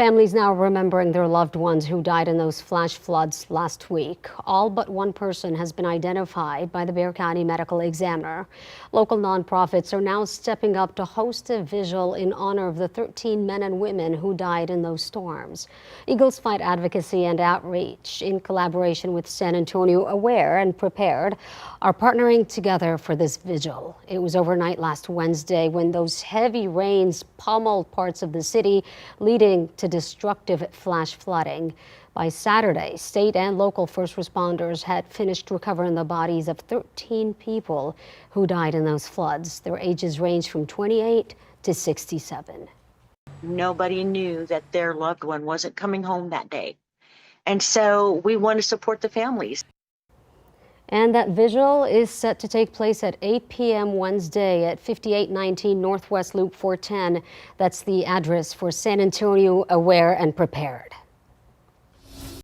Families now remembering their loved ones who died in those flash floods last week. All but one person has been identified by the Bexar County Medical Examiner. Local nonprofits are now stepping up to host a vigil in honor of the 13 men and women who died in those storms. Eagles Fight Advocacy and Outreach, in collaboration with San Antonio Aware and Prepared, are partnering together for this vigil. It was overnight last Wednesday when those heavy rains pummeled parts of the city, leading to destructive flash flooding. By Saturday, state and local first responders had finished recovering the bodies of 13 people who died in those floods. Their ages range from 28 to 67. Nobody knew that their loved one wasn't coming home that day. And so we want to support the families. And that vigil is set to take place at 8 p.m. Wednesday at 5819 Northwest Loop 410. That's the address for San Antonio Aware and Prepared.